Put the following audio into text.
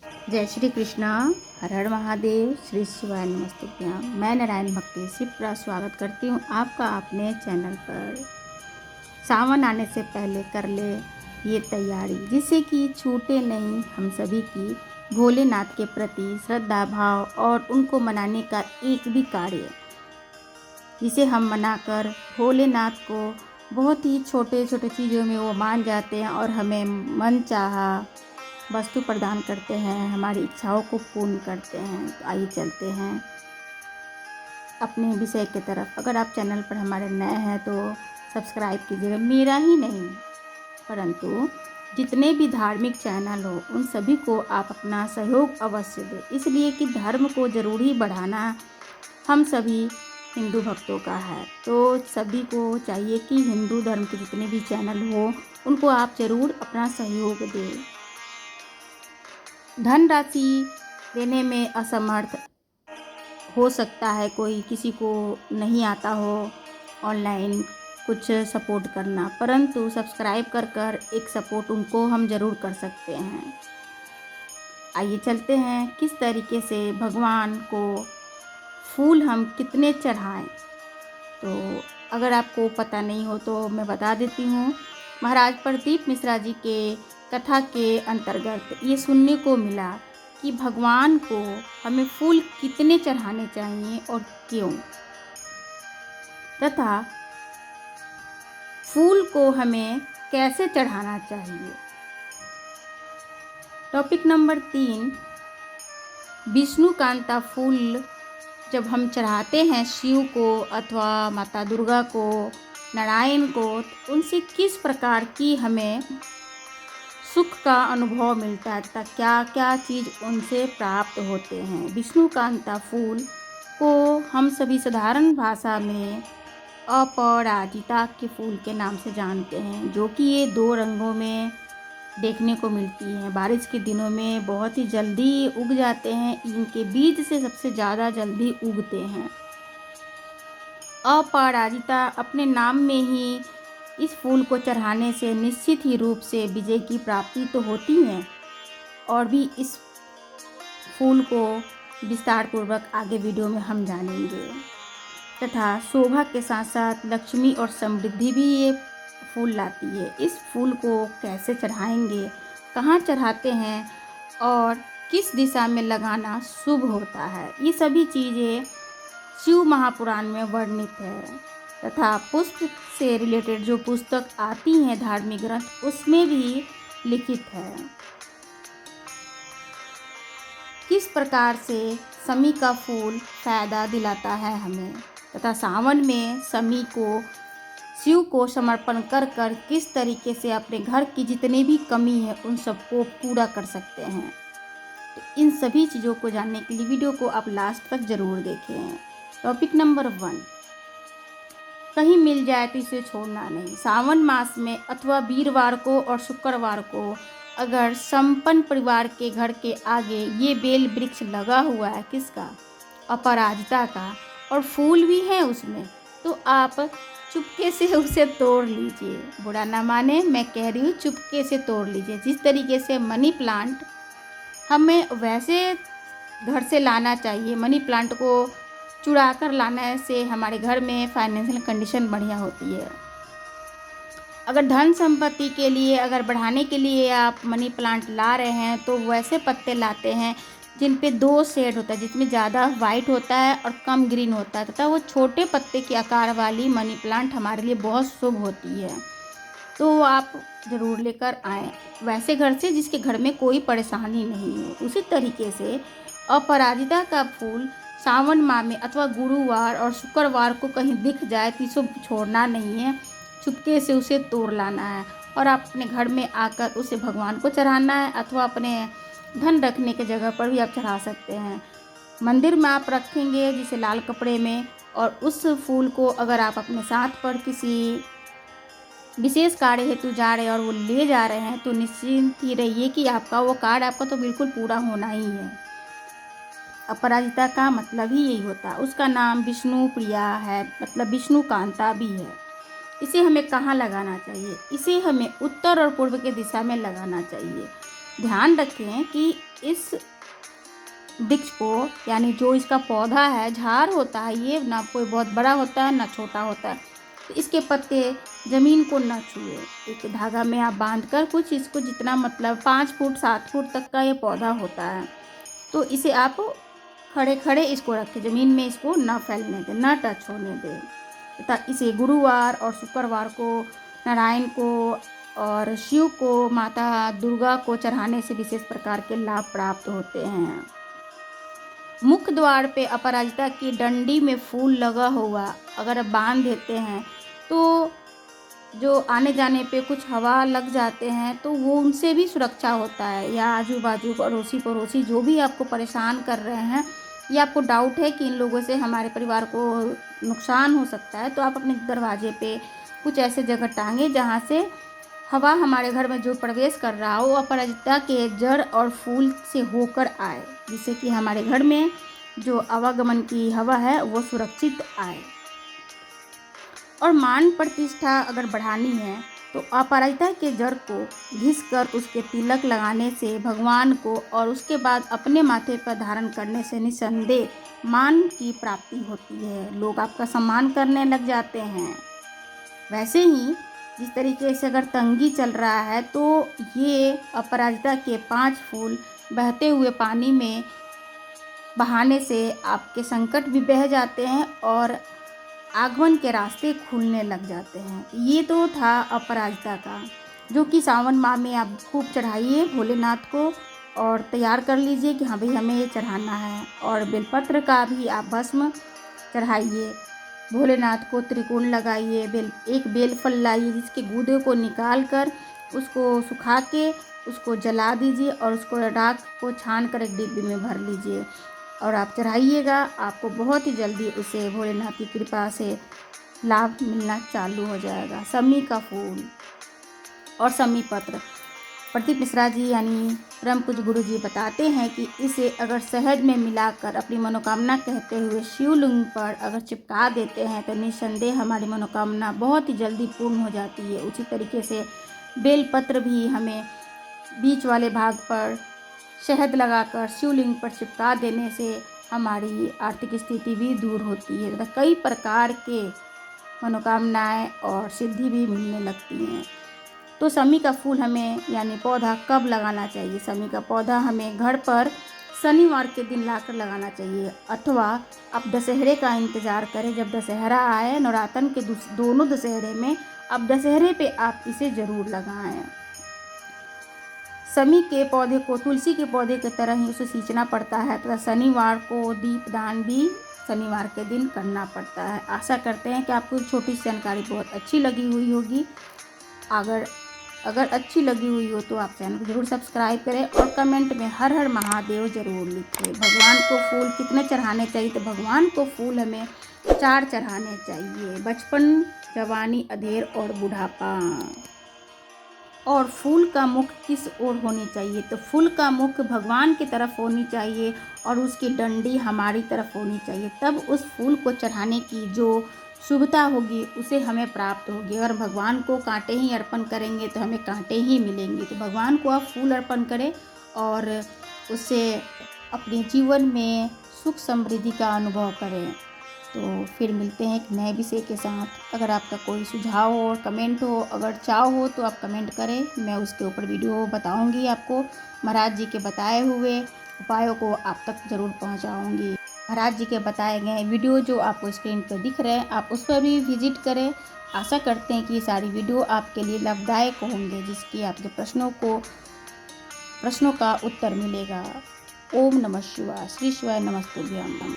जय श्री कृष्णा। हर हर महादेव। श्री शिवाय नमस्तुभ्यं। मैं नारायण भक्ति शिप्रा स्वागत करती हूँ आपका अपने चैनल पर। सावन आने से पहले कर ले ये तैयारी, जिससे कि छूटे नहीं हम सभी की भोलेनाथ के प्रति श्रद्धा भाव और उनको मनाने का एक भी कार्य, जिसे हम मनाकर भोलेनाथ को बहुत ही छोटे छोटे चीज़ों में वो मान जाते हैं और हमें मन चाहा वस्तु प्रदान करते हैं, हमारी इच्छाओं को पूर्ण करते हैं। तो आइए चलते हैं अपने विषय की तरफ। अगर आप चैनल पर हमारे नए हैं तो सब्सक्राइब कीजिएगा। मेरा ही नहीं परंतु जितने भी धार्मिक चैनल हो उन सभी को आप अपना सहयोग अवश्य दें, इसलिए कि धर्म को जरूरी बढ़ाना हम सभी हिंदू भक्तों का है। तो सभी को चाहिए कि हिंदू धर्म के जितने भी चैनल हो उनको आप ज़रूर अपना सहयोग दें। धनराशि देने में असमर्थ हो सकता है कोई, किसी को नहीं आता हो ऑनलाइन कुछ सपोर्ट करना, परंतु सब्सक्राइब कर एक सपोर्ट उनको हम ज़रूर कर सकते हैं। आइए चलते हैं किस तरीके से भगवान को फूल हम कितने चढ़ाएं। तो अगर आपको पता नहीं हो तो मैं बता देती हूँ। महाराज प्रदीप मिश्रा जी के कथा के अंतर्गत ये सुनने को मिला कि भगवान को हमें फूल कितने चढ़ाने चाहिए और क्यों, तथा फूल को हमें कैसे चढ़ाना चाहिए। टॉपिक नंबर 3, विष्णुकांता फूल जब हम चढ़ाते हैं शिव को अथवा माता दुर्गा को, नारायण को, तो उनसे किस प्रकार की हमें सुख का अनुभव मिलता है तथा क्या क्या चीज़ उनसे प्राप्त होते हैं। विष्णुकांता फूल को हम सभी साधारण भाषा में अपराजिता के फूल के नाम से जानते हैं, जो कि ये 2 रंगों में देखने को मिलती हैं। बारिश के दिनों में बहुत ही जल्दी उग जाते हैं, इनके बीज से सबसे ज़्यादा जल्दी उगते हैं। अपराजिता अपने नाम में ही इस फूल को चढ़ाने से निश्चित ही रूप से विजय की प्राप्ति तो होती है, और भी इस फूल को विस्तार पूर्वक आगे वीडियो में हम जानेंगे। तथा शोभा के साथ साथ लक्ष्मी और समृद्धि भी ये फूल लाती है। इस फूल को कैसे चढ़ाएंगे, कहाँ चढ़ाते हैं और किस दिशा में लगाना शुभ होता है, ये सभी चीज़ें शिव महापुराण में वर्णित है। तथा पुष्प से रिलेटेड जो पुस्तक आती हैं धार्मिक ग्रंथ, उसमें भी लिखित है किस प्रकार से शमी का फूल फायदा दिलाता है हमें, तथा सावन में शमी को शिव को समर्पण कर किस तरीके से अपने घर की जितनी भी कमी है उन सबको पूरा कर सकते हैं। तो इन सभी चीज़ों को जानने के लिए वीडियो को आप लास्ट तक ज़रूर देखें। टॉपिक नंबर 1, कहीं मिल जाए तो इसे छोड़ना नहीं। सावन मास में अथवा वीरवार को और शुक्रवार को अगर संपन्न परिवार के घर के आगे ये बेल वृक्ष लगा हुआ है, किसका, अपराजिता का, और फूल भी है उसमें, तो आप चुपके से उसे तोड़ लीजिए। बुरा ना माने, मैं कह रही हूँ चुपके से तोड़ लीजिए। जिस तरीके से मनी प्लांट हमें वैसे घर से लाना चाहिए, मनी प्लांट को चुरा कर लाने से हमारे घर में फाइनेंशियल कंडीशन बढ़िया होती है। अगर धन संपत्ति के लिए, अगर बढ़ाने के लिए आप मनी प्लांट ला रहे हैं तो वैसे पत्ते लाते हैं जिन पे 2 शेड होता है, जिसमें ज़्यादा वाइट होता है और कम ग्रीन होता है, तथा वो छोटे पत्ते के आकार वाली मनी प्लांट हमारे लिए बहुत शुभ होती है। तो आप ज़रूर लेकर आएँ वैसे घर से जिसके घर में कोई परेशानी नहीं हो। उसी तरीके से अपराजिता का फूल सावन माह में अथवा गुरुवार और शुक्रवार को कहीं दिख जाए तो इसे छोड़ना नहीं है, चुपके से उसे तोड़ लाना है और आप अपने घर में आकर उसे भगवान को चढ़ाना है, अथवा अपने धन रखने के जगह पर भी आप चढ़ा सकते हैं। मंदिर में आप रखेंगे जिसे लाल कपड़े में, और उस फूल को अगर आप अपने साथ पर किसी विशेष कार्य हेतु जा रहे हैं और वो ले जा रहे हैं, तो निश्चिंत ही रहिए कि आपका वो कार्य आपका तो बिल्कुल पूरा होना ही है। अपराजिता का मतलब ही यही होता है, उसका नाम विष्णु प्रिया है, मतलब विष्णुकांता भी है। इसे हमें कहाँ लगाना चाहिए, इसे हमें उत्तर और पूर्व के दिशा में लगाना चाहिए। ध्यान रखें कि इस वृक्ष को, यानी जो इसका पौधा है, झाड़ होता है ये, ना कोई बहुत बड़ा होता है ना छोटा होता है, तो इसके पत्ते ज़मीन को न छुए। एक धागा में आप बांधकर कुछ इसको जितना, मतलब 5 फुट 7 फुट तक का ये पौधा होता है, तो इसे आप खड़े खड़े इसको रखें, ज़मीन में इसको ना फैलने दें, ना टच होने दें। तथा इसे गुरुवार और शुक्रवार को नारायण को और शिव को, माता दुर्गा को चढ़ाने से विशेष प्रकार के लाभ प्राप्त होते हैं। मुख्य द्वार पे अपराजिता की डंडी में फूल लगा हुआ अगर आप बांध देते हैं, तो जो आने जाने पे कुछ हवा लग जाते हैं तो वो उनसे भी सुरक्षा होता है, या आजू बाजू पड़ोसी पड़ोसी जो भी आपको परेशान कर रहे हैं, या आपको डाउट है कि इन लोगों से हमारे परिवार को नुकसान हो सकता है, तो आप अपने दरवाजे पे कुछ ऐसे जगह टांगे जहाँ से हवा हमारे घर में जो प्रवेश कर रहा हो वो अपराजिता के जड़ और फूल से होकर आए, जिससे कि हमारे घर में जो आवागमन की हवा है वो सुरक्षित आए। और मान प्रतिष्ठा अगर बढ़ानी है तो अपराजिता के जड़ को घिसकर उसके तिलक लगाने से भगवान को, और उसके बाद अपने माथे पर धारण करने से निसंदेह मान की प्राप्ति होती है, लोग आपका सम्मान करने लग जाते हैं। वैसे ही जिस तरीके से अगर तंगी चल रहा है तो ये अपराजिता के 5 फूल बहते हुए पानी में बहाने से आपके संकट भी बह जाते हैं और आगमन के रास्ते खुलने लग जाते हैं। ये तो था अपराजिता का, जो कि सावन माह में आप खूब चढ़ाइए भोलेनाथ को और तैयार कर लीजिए कि हाँ भाई हमें ये चढ़ाना है। और बेलपत्र का भी आप भस्म चढ़ाइए भोलेनाथ को, त्रिकोण लगाइए, एक बेल फल लाइए जिसके गूदे को निकाल कर उसको सुखा के उसको जला दीजिए और उसको राख को छान कर एक डिब्बे में भर लीजिए और आप चढ़ाइएगा। आपको बहुत ही जल्दी उसे भोलेनाथ की कृपा से लाभ मिलना चालू हो जाएगा। समी का फूल और समी पत्र, प्रदीप मिश्रा जी यानी परम पूज्य गुरु जी बताते हैं कि इसे अगर शहद में मिलाकर अपनी मनोकामना कहते हुए शिवलिंग पर अगर चिपका देते हैं तो निस्संदेह हमारी मनोकामना बहुत ही जल्दी पूर्ण हो जाती है। उसी तरीके से बेलपत्र भी हमें बीच वाले भाग पर शहद लगाकर शिवलिंग पर चिपका देने से हमारी आर्थिक स्थिति भी दूर होती है तथा कई प्रकार के मनोकामनाएं और सिद्धि भी मिलने लगती हैं। तो समी का फूल हमें यानी पौधा कब लगाना चाहिए? समी का पौधा हमें घर पर शनिवार के दिन लाकर लगाना चाहिए, अथवा आप दशहरे का इंतज़ार करें। जब दशहरा आए, नवरात्र के दोनों दशहरे में, अब दशहरे पे आप इसे ज़रूर लगाएं। समी के पौधे को तुलसी के पौधे की तरह ही उसे सींचना पड़ता है तथा शनिवार को दीपदान भी शनिवार के दिन करना पड़ता है। आशा करते हैं कि आपको छोटी सी जानकारी बहुत अच्छी लगी हुई होगी। अगर अच्छी लगी हुई हो तो आप चैनल को ज़रूर सब्सक्राइब करें और कमेंट में हर हर महादेव ज़रूर लिखें। भगवान को फूल कितने चढ़ाने चाहिए? तो भगवान को फूल हमें 4 चढ़ाने चाहिए, बचपन, जवानी, अधेड़ और बुढ़ापा। और फूल का मुख किस ओर होनी चाहिए? तो फूल का मुख भगवान की तरफ होनी चाहिए और उसकी डंडी हमारी तरफ होनी चाहिए, तब उस फूल को चढ़ाने की जो शुभता होगी उसे हमें प्राप्त होगी। अगर भगवान को कांटे ही अर्पण करेंगे तो हमें कांटे ही मिलेंगे। तो भगवान को आप फूल अर्पण करें और उससे अपने जीवन में सुख समृद्धि का अनुभव करें। तो फिर मिलते हैं एक नए विषय के साथ। अगर आपका कोई सुझाव हो और कमेंट हो, अगर चाह हो तो आप कमेंट करें, मैं उसके ऊपर वीडियो बताऊंगी आपको। महाराज जी के बताए हुए उपायों को आप तक ज़रूर पहुंचाऊंगी। महाराज जी के बताए गए वीडियो जो आपको स्क्रीन पर दिख रहे हैं, आप उस पर भी विजिट करें। आशा करते हैं कि ये सारी वीडियो आपके लिए लाभदायक होंगे, जिसकी आपके प्रश्नों का उत्तर मिलेगा। ओम नमः शिवाय। श्री शिवाय नमस्तुभ्यम।